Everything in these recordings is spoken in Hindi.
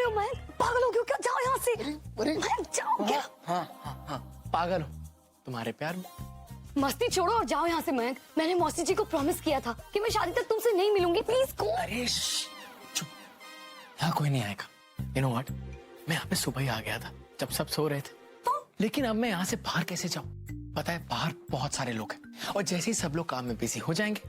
हो मयंक? पागल हो गए हो क्या? जाओ यहाँ से। मयंक जाओ क्या? हाँ, पागल हो तुम्हारे प्यार में। मस्ती छोड़ो और जाओ यहाँ से मयंक। मैंने मौसी जी को प्रॉमिस किया था कि मैं शादी तक तुमसे नहीं मिलूंगी। Please go. अरे चुप, यहाँ कोई नहीं आएगा। यू नो व्हाट, मैं यहाँ पे सुबह ही आ गया था जब सब सो रहे थे। लेकिन अब मैं यहाँ से बाहर कैसे जाऊँ? पता है बाहर बहुत सारे लोग हैं और जैसे ही सब लोग काम में बिजी हो जाएंगे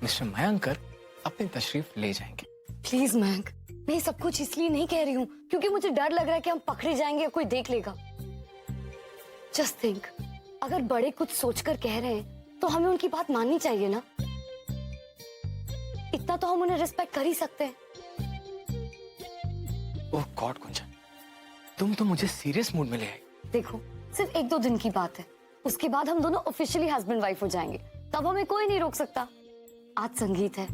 मिस्टर मयंकर अपनी तशरीफ ले जाएंगे। प्लीज मयंक, मैं ये सब कुछ इसलिए नहीं कह रही हूँ क्योंकि मुझे डर लग रहा है कि हम पकड़े जाएंगे या कोई देख लेगा। जस्ट थिंक, अगर बड़े कुछ सोचकर कह रहे हैं तो हमें उनकी बात माननी चाहिए ना। इतना तो हम उन्हें रिस्पेक्ट कर ही सकते हैं। ओह गॉड कुंजन, तुम तो मुझे सीरियस मूड में ले आई। देखो, सिर्फ 1-2 दिन की बात है, उसके बाद हम दोनों ऑफिशियली हस्बैंड वाइफ हो जाएंगे। तब हमें कोई नहीं रोक सकता। आज संगीत है,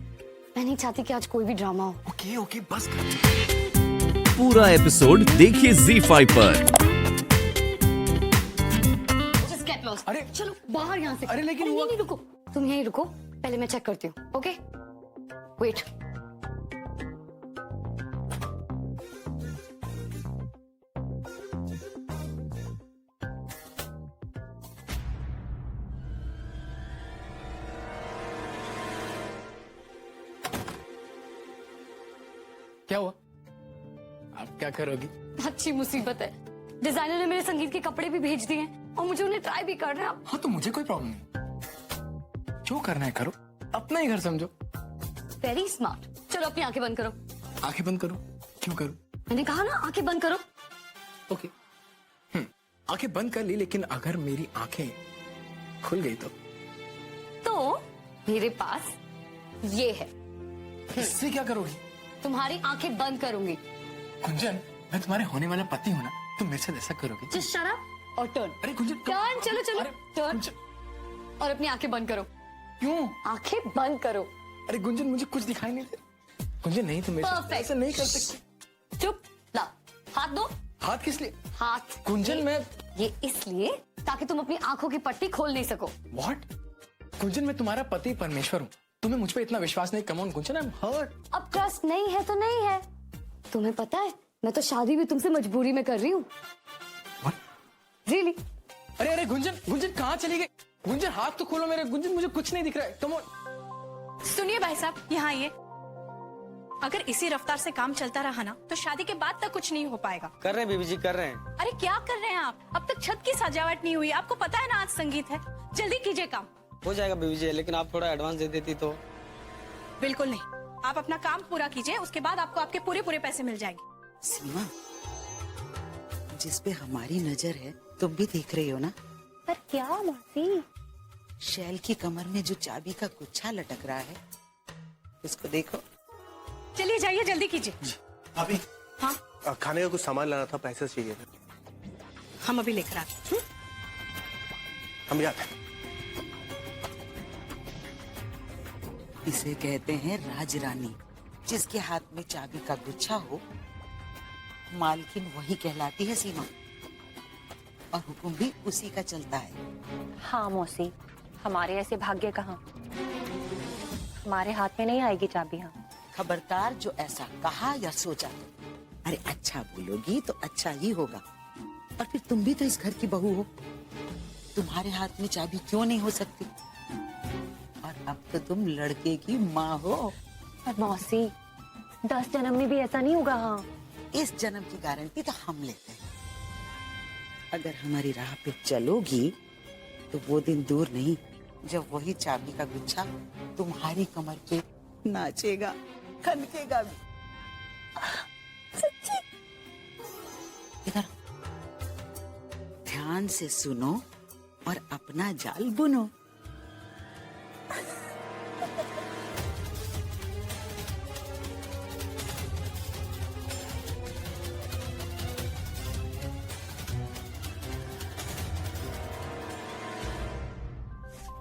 मैं नहीं चाहती कि आज कोई भी ड्रामा हो। ओके बस कर। पूरा एपिसोड देखिए ZEE5 पर। Just get lost. अरे चलो बाहर यहाँ से। अरे लेकिन नहीं, वो- नहीं रुको, तुम यहीं रुको, पहले मैं चेक करती हूँ। Okay wait. क्या हुआ? आप क्या करोगी? अच्छी मुसीबत है, डिजाइनर ने मेरे संगीत के कपड़े भी भेज दिए हैं और मुझे उन्हें ट्राई भी करना है। हाँ तो मुझे कोई प्रॉब्लम नहीं, जो करना है करो, अपना ही घर समझो। Very smart. चलो अपनी आंखें बंद करो। आंखें बंद करो। क्यों करूं? मैंने कहा ना आंखें बंद करो। ओके आंखें बंद कर ली, लेकिन अगर मेरी आंखें खुल गई तो मेरे पास ये है। इससे क्या करोगी? तुम्हारी आंखें बंद करूंगी। कुंजन, मैं तुम्हारे होने वाला पति हूँ ना, तुम मेरे साथ ऐसा करोगी? जस्ट शट अप और टर्न। अरे कुंजन टर्न, चलो चलो अरे, टर्न। कुंजन, और अपनी आंखें बंद करो। क्यों? आंखें बंद करो। अरे गुंजन मुझे कुछ दिखाई नहीं दे। गुंजन नहीं, तुम मेरे साथ Perfect. ऐसा नहीं कर सकती। चुप, ला हाथ दो। हाथ किस लिए? हाथ गुंजन मैं ये इसलिए ताकि तुम अपनी आंखों की पट्टी खोल नहीं सको। व्हाट? गुंजन मैं तुम्हारा पति परमेश्वर हूँ, तुम्हें मुझ पे इतना विश्वास नहीं। Come on Gunjan, I am hurt. अब ट्रस्ट नहीं है तो नहीं है। तुम्हें पता है मैं तो शादी भी तुमसे मजबूरी में कर रही हूँ। रियली? अरे गुंजन, गुंजन कहाँ चली गई? गुंजन हाथ तो खोलो मेरे। गुंजन मुझे कुछ नहीं दिख रहा है। Come on. सुनिए भाई साहब, यहाँ आइए। अगर इसी रफ्तार से काम चलता रहा ना तो शादी के बाद तक कुछ नहीं हो पाएगा। कर रहे हैं बीबी जी, कर रहे हैं। अरे क्या कर रहे हैं आप? अब तक छत की सजावट नहीं हुई। आपको पता है ना आज संगीत है। जल्दी कीजिए काम। हो जाएगा बीबी जी, लेकिन आप थोड़ा एडवांस दे देती तो। बिल्कुल नहीं, आप अपना काम पूरा कीजिए, उसके बाद आपको आपके पूरे पैसे मिल जाएंगे। सीमा, जिस पे हमारी नजर है तुम भी देख रही हो ना। पर क्या मौसी? शैल की कमर में जो चाबी का गुच्छा लटक रहा है उसको देखो। चलिए जाइए, जल्दी कीजिए। अभी हाँ खाने का कुछ सामान लाना था, पैसे चाहिए थे। हम अभी लेकर आते हैं। हम भी आते हैं। इसे कहते हैं राज रानी। जिसके हाथ में चाबी का गुच्छा हो मालकिन वही कहलाती है सीमा, और हुक्म भी उसी का चलता है। हाँ मौसी, हमारे ऐसे भाग्य कहाँ, हमारे हाथ में नहीं आएगी चाबी। हाँ खबरदार जो ऐसा कहा या सोचा तो। अरे अच्छा बोलोगी तो अच्छा ही होगा। और फिर तुम भी तो इस घर की बहू हो, तुम्हारे हाथ में चाबी क्यों नहीं हो सकती? और अब तो तुम लड़के की माँ हो। पर मौसी 10 जन्म में भी ऐसा नहीं होगा। हाँ इस जन्म की गारंटी तो हम लेते हैं। अगर हमारी राह पे चलोगी तो वो दिन दूर नहीं जब वही चाबी का गुच्छा तुम्हारी कमर पे नाचेगा, खनकेगा भी। सच्ची? इधर ध्यान से सुनो और अपना जाल बुनो।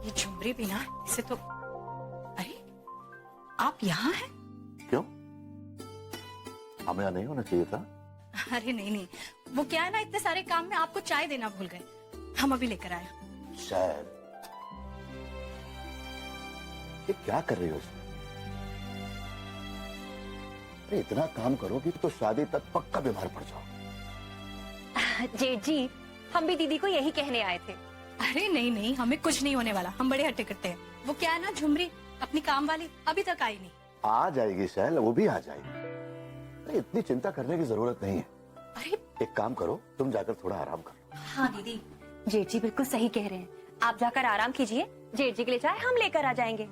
ये झुमरी भी ना, इसे तो। अरे आप यहाँ हैं? क्यों? हमें यहाँ नहीं होना चाहिए था। अरे नहीं, वो क्या है ना, इतने सारे काम में आपको चाय देना भूल गए। हम अभी लेकर आए। शायद। ये क्या कर रही हो इसमें? इतना काम करोगी तो शादी तक पक्का बीमार पड़ जाओ। जेठ जी, हम भी दीदी को यही कहने आए थे। अरे नहीं नहीं, हमें कुछ नहीं होने वाला, हम बड़े हट्टे कट्टे हैं। वो क्या है ना, झुमरी अपनी काम वाली अभी तक आई नहीं। आ जाएगी शैल, वो भी आ जाएगी। अरे इतनी चिंता करने की जरूरत नहीं है। अरे एक काम करो, तुम जाकर थोड़ा आराम करो। हाँ दीदी, जेठ जी बिल्कुल सही कह रहे हैं। आप जाकर आराम कीजिए, जेठ जी के लिए चाय हम लेकर आ जाएंगे।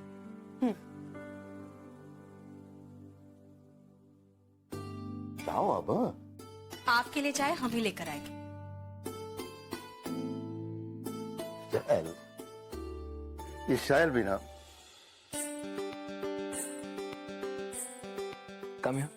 जाओ अब। आपके लिए चाय हम ही लेकर आएंगे। शैल, ये शैल भी ना। कम here.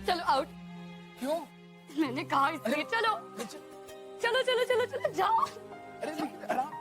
चलो आउट। क्यों? मैंने कहा इसलिए चलो चलो चलो चलो चलो जाओ। अरे लेकिन आराम।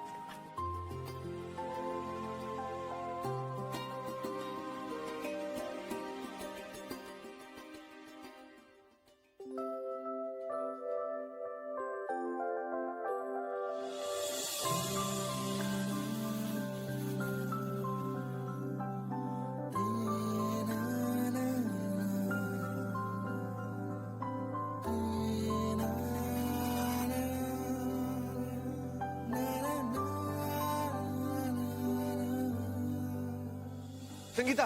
संगीता,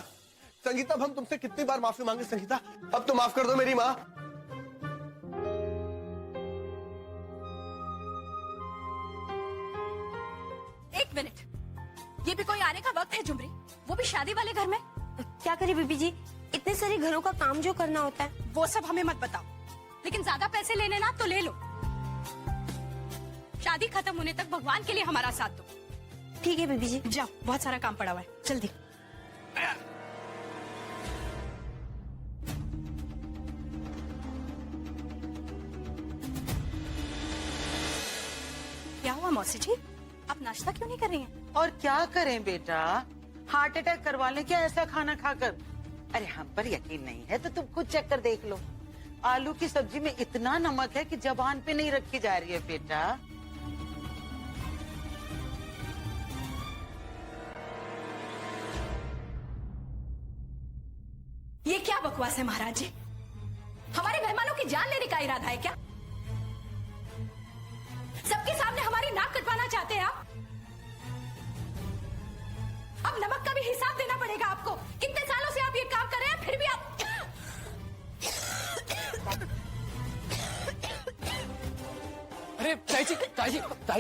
संगीता, अब हम तुमसे कितनी बार माफी मांगे संगीता, अब तो माफ कर दो मेरी माँ। एक मिनट, ये भी कोई आने का वक्त है झुमरी? वो भी शादी वाले घर में? क्या करें बीबी जी, इतने सारे घरों का काम जो करना होता है। वो सब हमें मत बताओ, लेकिन ज्यादा पैसे लेने ना तो ले लो। शादी खत्म होने तक भगवान के लिए हमारा साथ दो। ठीक है बीबी जी। जाओ, बहुत सारा काम पड़ा हुआ है, जल्दी। क्या हुआ मौसी जी, आप नाश्ता क्यों नहीं कर रही हैं? और क्या करें बेटा, हार्ट अटैक करवा लें क्या ऐसा खाना खाकर? अरे हम पर यकीन नहीं है तो तुम खुद चेक कर देख लो। आलू की सब्जी में इतना नमक है कि जबान पे नहीं रखी जा रही है बेटा। ये क्या बकवास है महाराज जी? हमारे मेहमानों की जान लेने का इरादा है क्या? सबके सामने हमारी नाक कटवाना चाहते हैं आप? अब नमक का भी हिसाब देना पड़ेगा आपको। कितने सालों से आप ये काम कर रहे हैं, फिर भी आप। अरे ताई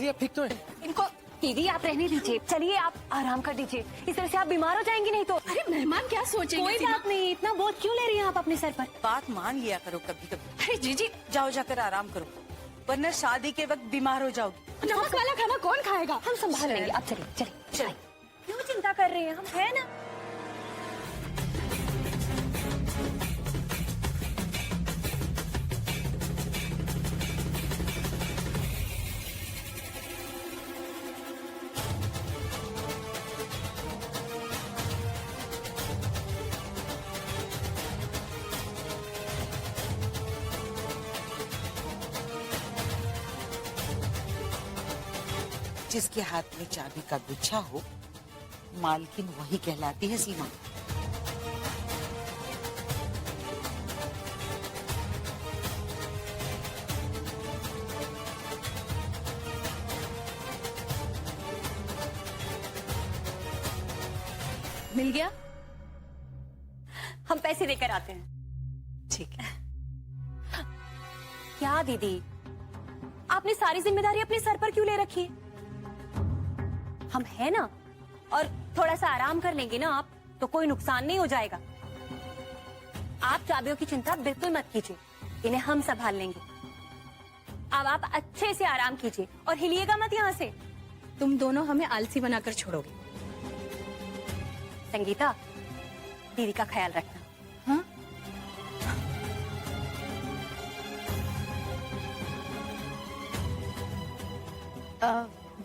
जी आप ठीक तो हैं? इनको दीदी आप रहने दीजिए, चलिए आप आराम कर दीजिए, इस तरह से आप बीमार हो जाएंगी नहीं तो। अरे मेहमान क्या सोचेंगे? कोई बात नहीं, इतना बोझ क्यों ले रही हैं आप अपने सर पर? बात मान लिया करो कभी कभी। अरे जीजी, जाओ जाकर आराम करो, वरना शादी के वक्त बीमार हो जाओगी। नमक वाला खाना कौन खाएगा? हम संभाल लेंगे, आप चलिए चलिए चलिए। क्यों चिंता कर रहे हैं, हम है ना। जिसके हाथ में चाबी का गुच्छा हो, मालकिन वही कहलाती है सीमा। मिल गया? हम पैसे देकर आते हैं। ठीक है। क्या दीदी, आपने सारी जिम्मेदारी अपने सर पर क्यों ले रखी है? हम है ना, और थोड़ा सा आराम कर लेंगे ना आप, तो कोई नुकसान नहीं हो जाएगा। आप चाबियों की चिंता बिल्कुल मत कीजिए, इन्हें हम संभाल लेंगे। अब आप अच्छे से आराम कीजिए और हिलिएगा मत यहाँ से। तुम दोनों हमें आलसी बनाकर छोड़ोगे। संगीता, दीदी का ख्याल रखना। हाँ?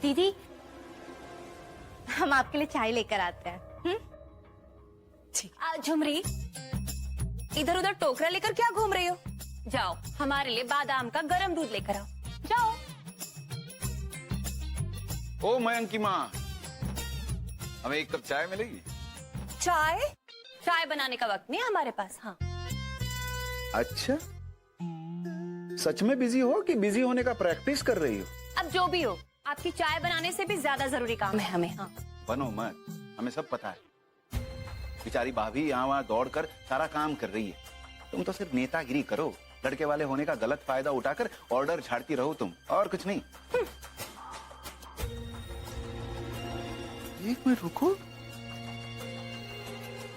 दीदी, हम आपके लिए चाय लेकर आते हैं। झुमरी, इधर उधर टोकरा लेकर क्या घूम रही हो? जाओ, हमारे लिए बादाम का गरम दूध लेकर आओ। जाओ। ओ मयंक की माँ, हमें एक कप चाय मिलेगी? चाय? चाय बनाने का वक्त नहीं है हमारे पास। हाँ। अच्छा, सच में बिजी हो कि बिजी होने का प्रैक्टिस कर रही हो? अब जो भी हो, आपकी चाय बनाने से भी ज्यादा जरूरी काम है हमें। हाँ। बनो मत, हमें सब पता है। बेचारी भाभी यहाँ वहाँ दौड़कर सारा काम कर रही है, तुम तो सिर्फ नेतागिरी करो, लड़के वाले होने का गलत फायदा उठाकर ऑर्डर झाड़ती रहो तुम, और कुछ नहीं। एक मिनट रुको,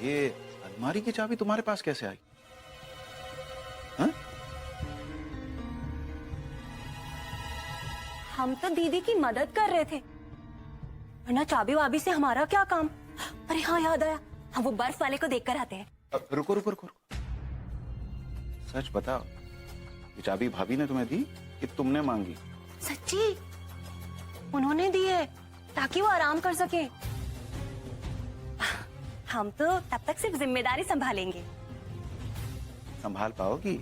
ये अलमारी की चाबी तुम्हारे पास कैसे आई? हाँ? हम तो दीदी की मदद कर रहे थे, वरना चाबी वाबी से हमारा क्या काम। अरे हाँ, याद आया, हम वो बर्फ वाले को देखकर आते हैं। रुको रुको रुको, सच बताओ, ये चाबी भाभी ने तुम्हें दी कि तुमने मांगी? सच्ची, उन्होंने दी है ताकि वो आराम कर सके। हम तो तब तक सिर्फ जिम्मेदारी संभालेंगे। संभाल पाओगी?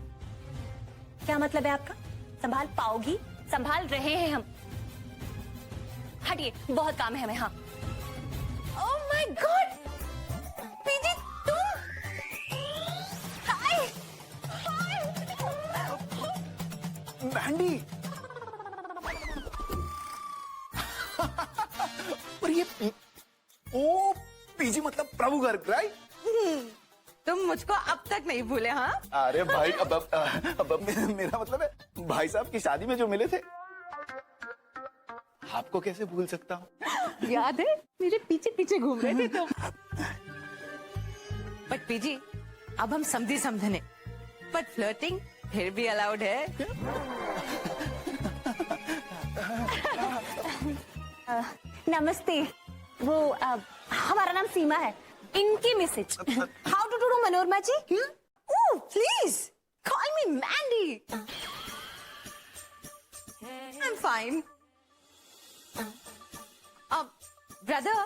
क्या मतलब है आपका? संभाल पाओगी? संभाल रहे हैं हम। हटिए, बहुत काम है हमें। हाँ। ओह माय गॉड, पीजी तुम? हाय हाय मैंडी, और ये ओ पीजी मतलब प्रभु गर्ग, राइट? तुम मुझको अब तक नहीं भूले? हाँ। अरे भाई, अब मेरा मतलब है भाई साहब की शादी में जो मिले थे, आपको कैसे भूल सकता हूँ? याद है, मेरे पीछे पीछे घूम रहे थे तुम। बट पीजी, अब हम समझे समझने, बट फ्लर्टिंग फिर भी अलाउड है। नमस्ते, वो हमारा नाम सीमा है, इनकी Mrs. How to do Manorama ji? Oh please call me Mandy. I am fine. अब ब्रदर,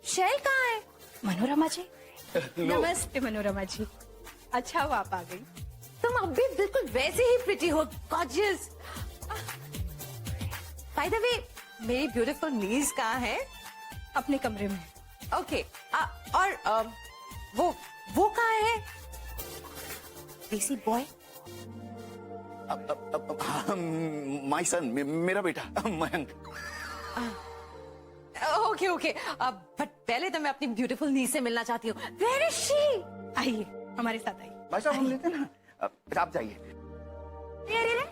शैल कहाँ है? मनोरमा जी। नमस्ते मनोरमा जी, अच्छा हुआ आप आ गई। तुम अब भी बिल्कुल वैसे ही प्रिटी हो, गॉर्जियस। बाय द वे, मेरी ब्यूटीफुल नीज कहाँ है? अपने कमरे में। ओके, और वो कहाँ है? देसी बॉय? माय सन, मेरा बेटा मयंक। ओके ओके, बट पहले तो मैं अपनी ब्यूटीफुल नीज से मिलना चाहती हूँ। Where is she? आइए हमारे साथ आइए। भाई साहब, हम लेते हैं ना, आप जाइए।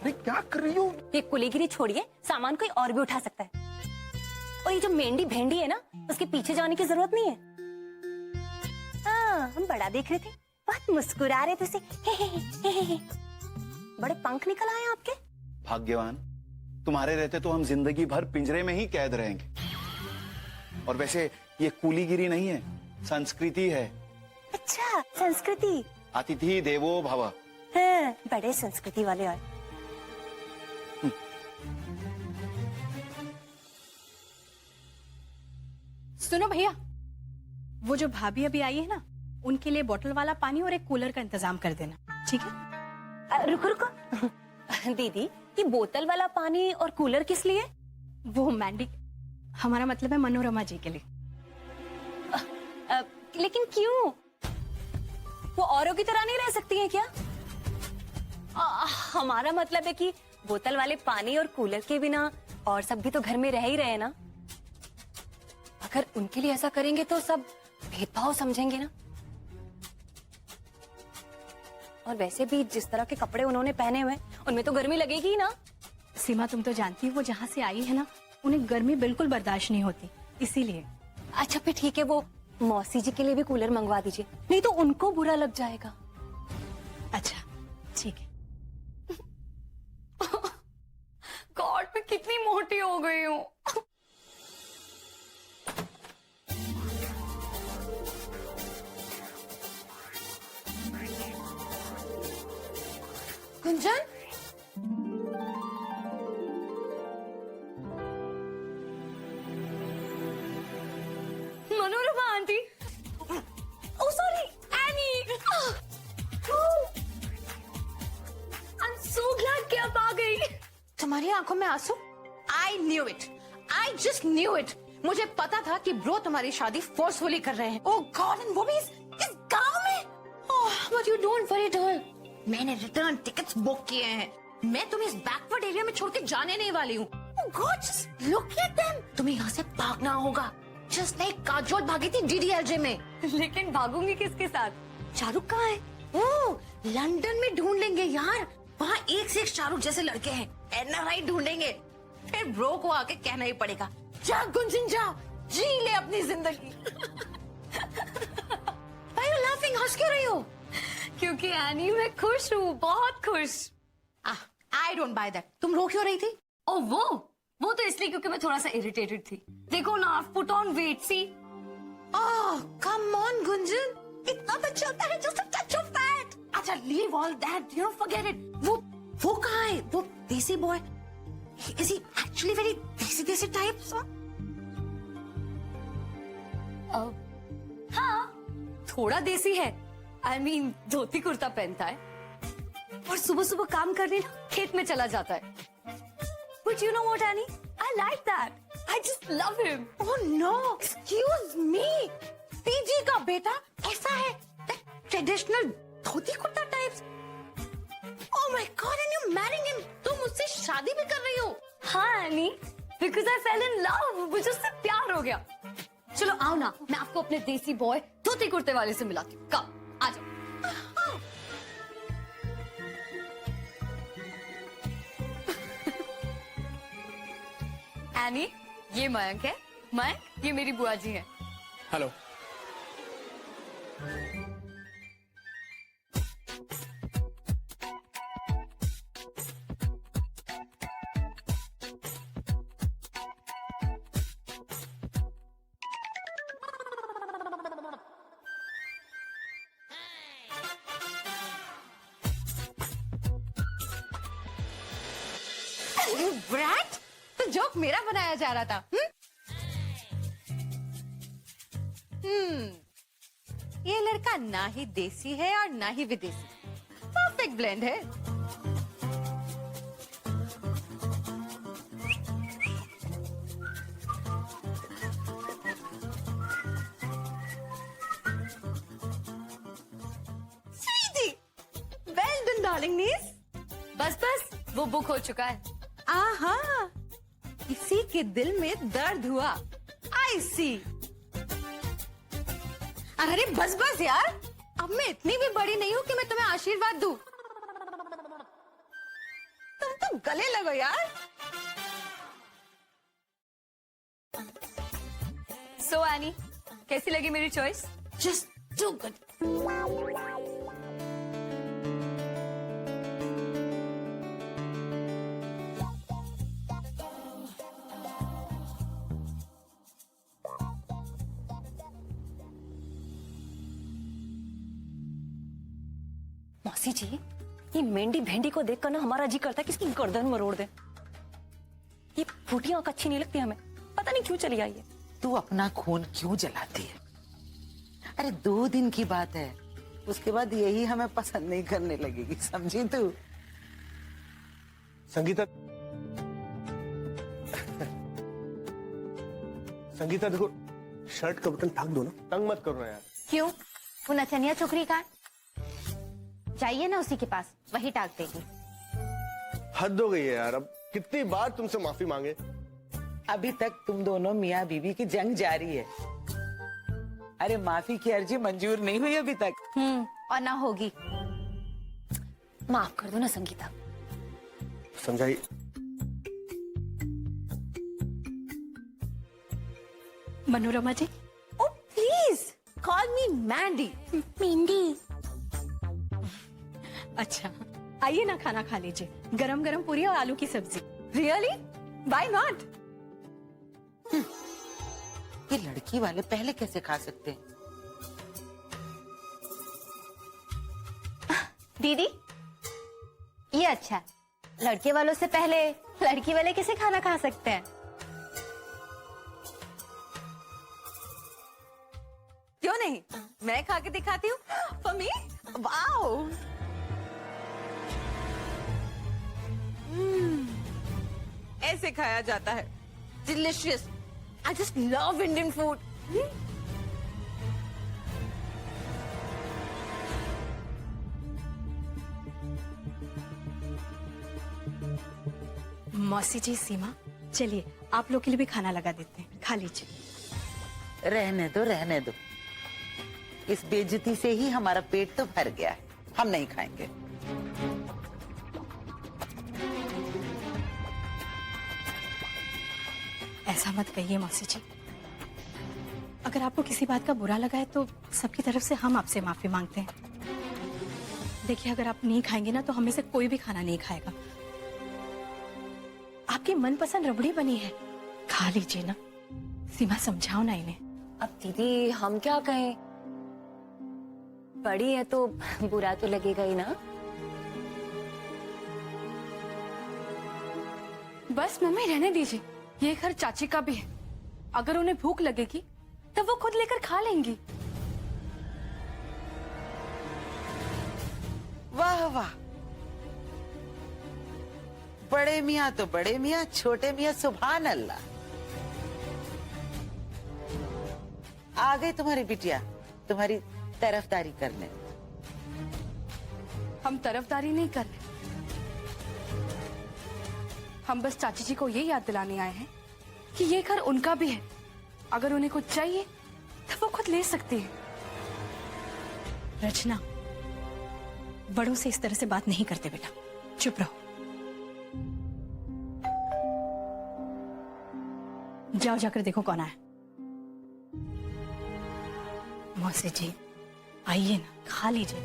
अरे क्या कर रही हो? ये कुलीगिरी छोड़िए, सामान कोई और भी उठा सकता है। और ये जो मेंढी भेंडी है ना, उसके पीछे जाने की जरूरत नहीं है। हाँ, हम बड़ा देख रहे थे, बहुत मुस्कुरा रहे थे उसे। बड़े पंख निकल आए आपके। भाग्यवान, तुम्हारे रहते तो हम जिंदगी भर पिंजरे में ही कैद रहेंगे। और वैसे ये कूलीगिरी नहीं है, संस्कृति है। अच्छा, संस्कृति। अतिथि देवो भव। हाँ, बड़े संस्कृति वाले। और सुनो भैया, वो जो भाभी अभी आई है ना, उनके लिए बोतल वाला पानी और एक कूलर का इंतजाम कर देना, ठीक है? रुको रुको दीदी, ये बोतल वाला पानी और कूलर किस लिए? वो मैंडी, हमारा मतलब है मनोरमा जी के लिए। लेकिन क्यों? वो औरों की तरह नहीं रह सकती हैं क्या? हमारा मतलब है कि बोतल वाले पानी और कूलर के बिना और सब भी तो घर में रह ही रहे ना। अगर उनके लिए ऐसा करेंगे तो सब भेदभाव समझेंगे ना। और वैसे भी जिस तरह के कपड़े उन्होंने पहने हुए उनमें तो गर्मी लगेगी ही ना। सीमा तुम तो जानती हो वो जहाँ से आई है ना, उन्हें गर्मी बिल्कुल बर्दाश्त नहीं होती, इसीलिए। अच्छा फिर ठीक है, वो मौसी जी के लिए भी कूलर मंगवा दीजिए, नहीं तो उनको बुरा लग जाएगा। अच्छा ठीक है। गॉड मैं कितनी मोटी हो गई हूँ। Gunjan, Manorama aunty. Oh sorry, Annie. I'm so glad कि आप आ गई। तुम्हारी आंखों में आंसू? I knew it. I just knew it. मुझे पता था कि ब्रो तुम्हारी शादी फोर्सफुली कर रहे हैं। Oh God, and वो भी इस गांव में। Oh, but you don't worry, girl. मैंने रिटर्न टिकट्स बुक किए हैं। मैं तुम्हें इस बैकवर्ड एरिया में छोड़ के जाने नहीं वाली हूँ। Oh God, just look at them. तुम्हें यहाँ से भागना होगा। Just like काजोल भागी थी DDLJ में। लेकिन भागूंगी किसके साथ? शाहरुख कहाँ है? ओह, लंदन में ढूंढ लेंगे यार। वहाँ एक से एक शाहरुख जैसे लड़के हैं। NRI ढूंढेंगे। फिर ब्रो को आके कहना ही पड़ेगा, जा गुंजन जा, जी ले अपनी जिंदगी। Why are you laughing? हंस क्यों रही हो? क्योंकि एनी मैं खुश हूँ, बहुत खुश। I don't buy that. तुम रो क्यों रही थी? ओ वो तो इसलिए क्योंकि मैं थोड़ा सा इरिटेटेड थी। देखो ना, I've put on weight, see? Oh, come on, Gunjan. इतना तो चलता है, just a touch of fat. अच्छा, leave all that. You know, forget it. वो कहाँ है? वो देसी boy. Is he actually very देसी type? हाँ, थोड़ा देसी है। I mean, धोती कुर्ता पहनता है और सुबह सुबह काम करने ना खेत में चला जाता है। But you know what, Annie? I like that. I just love him. Oh no, excuse me. PG का बेटा ऐसा है, traditional dhoti kurta types. Oh my God, and you're marrying him. तुम उससे शादी भी कर रही हो? हाँ Annie, because I fell in love. मुझे उससे प्यार हो गया। चलो आओ ना, मैं आपको अपने देसी बॉय धोती कुर्ते वाले से मिलाती हूँ। कब? आ जाओ। एनी, ये मयंक है। मयंक, ये मेरी बुआ जी हैं। हेलो। You brat! तो जोक मेरा बनाया जा रहा था। ये लड़का ना ही देसी है और ना ही विदेशी, परफेक्ट ब्लेंड है। Sweetie, well done, darling niece. बस वो बुक हो चुका है। आहा, इसी के दिल में दर्द हुआ। I see. अरे बस यार, अब मैं इतनी भी बड़ी नहीं हूँ कि मैं तुम्हें आशीर्वाद दूं। तुम तो गले लगो यार। So Annie, कैसी लगी मेरी चॉइस? Just too good. मौसी जी, ये मेंढी भेंडी को देखकर ना हमारा जी करता है कि इसकी गर्दन मरोड़ दे। ये फूटी आंख अच्छी नहीं लगती हमें, पता नहीं क्यों चली आई है। तू अपना खून क्यों जलाती है? अरे 2 दिन की बात है, उसके बाद यही हमें पसंद नहीं करने लगेगी, समझी तू? संगीता, संगीता देखो, शर्ट का बटन टांग दो ना, तंग मत करो ना यार। क्यों? वो नचनिया छोकरी का चाहिए ना, उसी के पास, वही टाक देगी। हद हो गई है यार, अब कितनी बार तुमसे माफी मांगे। अभी तक तुम दोनों मियाँ बीवी की जंग जारी है। अरे माफी की अर्जी मंजूर नहीं हुई अभी तक। और ना होगी। माफ कर दो ना संगीता। समझाई। मनोरमा जी, ओ please call me Mandy. Mehndi. अच्छा आइए ना, खाना खा लीजिए। गरम गरम पूरी और आलू की सब्जी। रियली? Why not? ये लड़की वाले पहले कैसे खा सकते हैं? दीदी ये अच्छा है, लड़के वालों से पहले लड़की वाले कैसे खाना खा सकते हैं? क्यों नहीं, मैं खा के दिखाती हूँ। For me, wow. ऐसे खाया जाता है, delicious. I just love Indian food. मौसी जी, सीमा, चलिए आप लोग के लिए भी खाना लगा देते हैं, खा लीजिए। रहने दो, रहने दो। इस बेइज्जती से ही हमारा पेट तो भर गया है, हम नहीं खाएंगे। ऐसा मत कहिए मौसी जी। अगर आपको किसी बात का बुरा लगा है तो सबकी तरफ से हम आपसे माफी मांगते हैं। देखिए, अगर आप नहीं खाएंगे ना तो हमें से कोई भी खाना नहीं खाएगा। आपकी मनपसंद रबड़ी बनी है, खा लीजिए ना। सीमा, समझाओ ना इन्हें। अब दीदी हम क्या कहें, बड़ी है तो बुरा तो लगेगा ही ना। बस मम्मी रहने दीजिए, ये घर चाची का भी है। अगर उन्हें भूख लगेगी तब वो खुद लेकर खा लेंगी। वाह वाह, बड़े मियाँ तो बड़े मियाँ, छोटे मियाँ सुभान अल्लाह। आ गई तुम्हारी बिटिया तुम्हारी तरफदारी करने। हम तरफदारी नहीं कर रहे, हम बस चाची जी को ये याद दिलाने आए हैं कि ये घर उनका भी है। अगर उन्हें कुछ चाहिए तो वो खुद ले सकती है। रचना, बड़ों से इस तरह से बात नहीं करते बेटा, चुप रहो। जाओ, जाकर देखो कौन आया। मौसी जी आइए ना, खा लीजिए।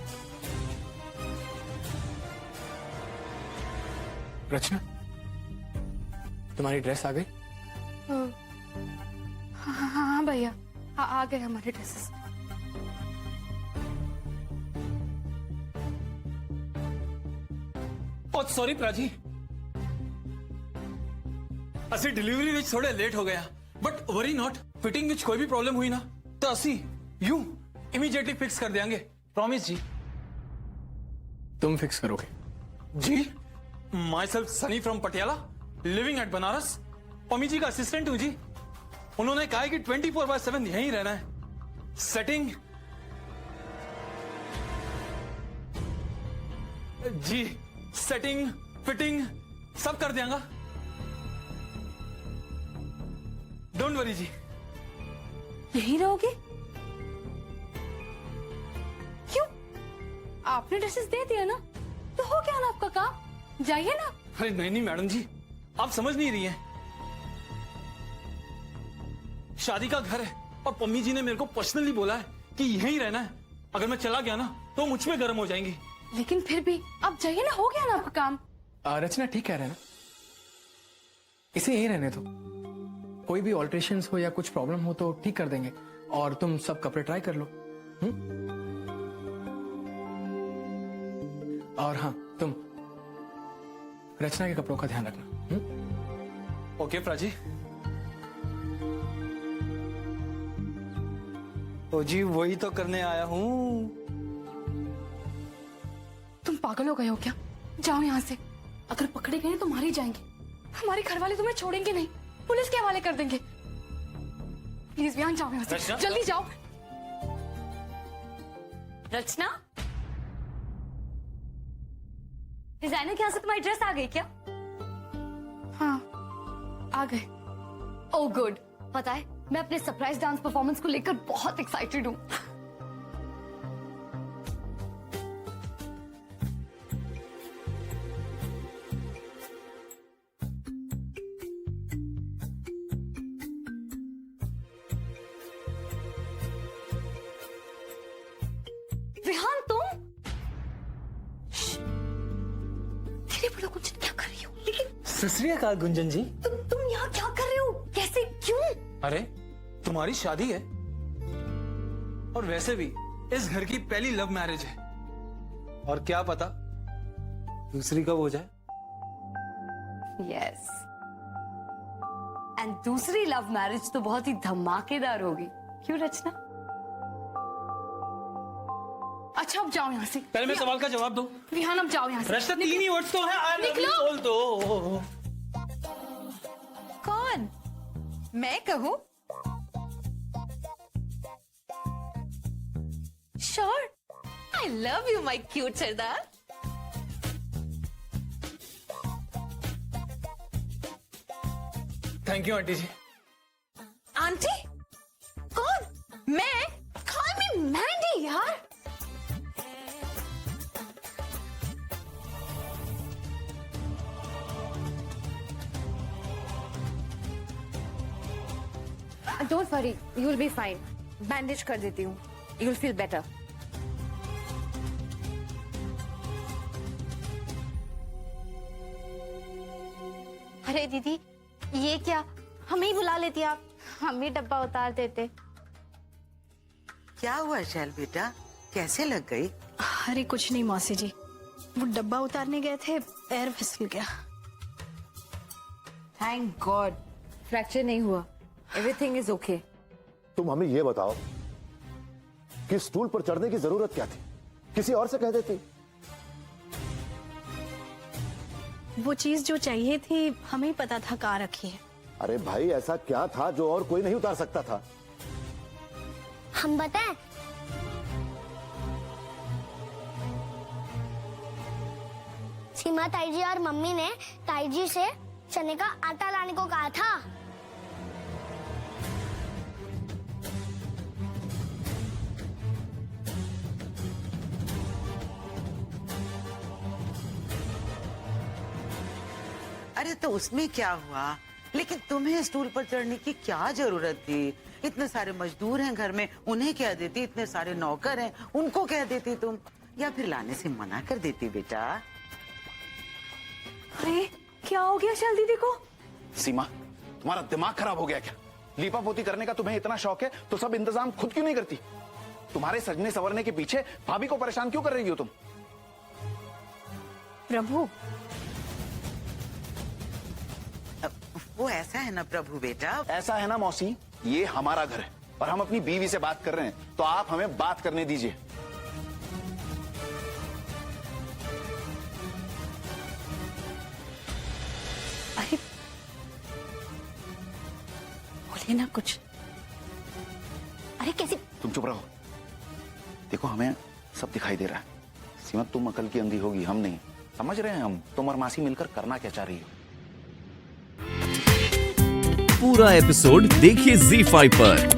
रचना, तुम्हारी ड्रेस आ गई? हाँ भैया, आ गए हमारे ड्रेसेस। बहुत सॉरी प्राची, असी डिलीवरी विच थोड़े लेट हो गया, बट वरी नॉट। फिटिंग विच कोई भी प्रॉब्लम हुई ना तो असी यू इमीडिएटली फिक्स कर देंगे, प्रॉमिस जी। तुम फिक्स करोगे? जी, myself Sunny from Patiala, living at Banaras, Pammi ji का असिस्टेंट हूं जी। उन्होंने कहा है कि 24/7 यहीं रहना है। सेटिंग जी, सेटिंग फिटिंग सब कर देंगे। डोंट वरी जी। यहीं रहोगे? क्यों? आपने ड्रेसेस दे दिया ना, तो हो क्या ना आपका काम, जाइए ना। अरे नहीं नहीं मैडम जी, आप समझ नहीं रही हैं। शादी का घर है और पम्मी जी ने मेरे को पर्सनली बोला है कि यहीं रहना है। अगर मैं चला गया ना तो मुझ पे गर्म हो जाएंगी। लेकिन फिर भी आप जाइए ना, हो गया ना आपका काम। रचना ठीक कह रहे हैं ना, इसे यहीं रहने दो। कोई भी ऑल्ट्रेशंस हो या कुछ प्रॉब्लम हो तो ठीक कर देंगे। और तुम सब कपड़े ट्राई कर लो। और हाँ, तुम रचना के कपड़ों का ध्यान रखना। ओके प्राची। ओ जी, वही तो करने आया हूँ। तुम पागल हो गए हो क्या? जाओ यहाँ से। अगर पकड़े गए तो मारे जाएंगे। हमारे घर वाले तुम्हें छोड़ेंगे नहीं, पुलिस के हवाले कर देंगे। प्लीज बयान, जाओ यहाँ से, जल्दी जाओ। रचना, डिजाइनर के यहाँ से तुम्हारी ड्रेस आ गई क्या? हाँ आ गए। ओ गुड। पता है मैं अपने सरप्राइज डांस परफॉर्मेंस को लेकर बहुत एक्साइटेड हूँ। विहान तुम धीरे बोलो गुंजन, क्या कर रही हो? लेकिन सत श्री अकाल गुंजन जी। तुम यहाँ क्या कर रहे हो? कैसे, क्यों? अरे तुम्हारी शादी है और वैसे भी इस घर की पहली लव मैरिज है, और क्या पता दूसरी कब हो जाए। यस, एंड दूसरी लव मैरिज तो बहुत ही धमाकेदार होगी, क्यों रचना? अच्छा अब जाओ यहाँ से। पहले मैं सवाल का जवाब दो। विहान अब जाओ यहाँ से। रचना, 3 ही वर्ड्स तो है। आई लव यू बोल दो। कौन? मैं कहूँ? Sure. I love you my cute sardar. Thank you aunty ji. Aunty? कौन? मैं? कॉल मी मैंडी यार। Don't worry, you will be fine. Bandage कर देती हूँ, यू विल फील बेटर। अरे दीदी, ये क्या? हमें ही बुला लेती आप, हम भी डब्बा उतार देते। क्या हुआ शैल बेटा, कैसे लग गई? अरे कुछ नहीं मौसी जी, वो डब्बा उतारने गए थे, पैर फिसल गया। थैंक गॉड फ्रैक्चर नहीं हुआ, एवरीथिंग इज ओके। तुम हमें ये बताओ कि स्टूल पर चढ़ने की जरूरत क्या थी? किसी और से कह देती। वो चीज जो चाहिए थी हमें ही पता था कहाँ रखी है। अरे भाई, ऐसा क्या था जो और कोई नहीं उतार सकता था? हम बताएं? सीमा ताई जी और मम्मी ने ताई जी से चने का आटा लाने को कहा था। अरे तो उसमें क्या हुआ, लेकिन तुम्हें स्टूल पर चढ़ने की क्या जरूरत थी? इतने सारे मजदूर हैं घर में, उन्हें कह देती। इतने सारे नौकर हैं, उनको कह देती तुम, या फिर लाने से मना कर देती बेटा। अरे क्या हो गया शैल दीदी को? सीमा, तुम्हारा दिमाग खराब हो गया क्या? लीपा पोती करने का तुम्हें इतना शौक है तो सब इंतजाम खुद क्यों नहीं करती? तुम्हारे सजने संवरने के पीछे भाभी को परेशान क्यों कर रही हो तुम? प्रभु, वो ऐसा है ना प्रभु बेटा। ऐसा है ना मौसी, ये हमारा घर है और हम अपनी बीवी से बात कर रहे हैं, तो आप हमें बात करने दीजिए। अरे बोलिए ना कुछ। अरे कैसे? तुम चुप रहो। देखो, हमें सब दिखाई दे रहा है। सीमा, तुम अकल की अंधी होगी, हम नहीं। समझ रहे हैं हम तुम और मासी मिलकर करना क्या चाह रही हो। पूरा एपिसोड देखिए ZEE5 पर।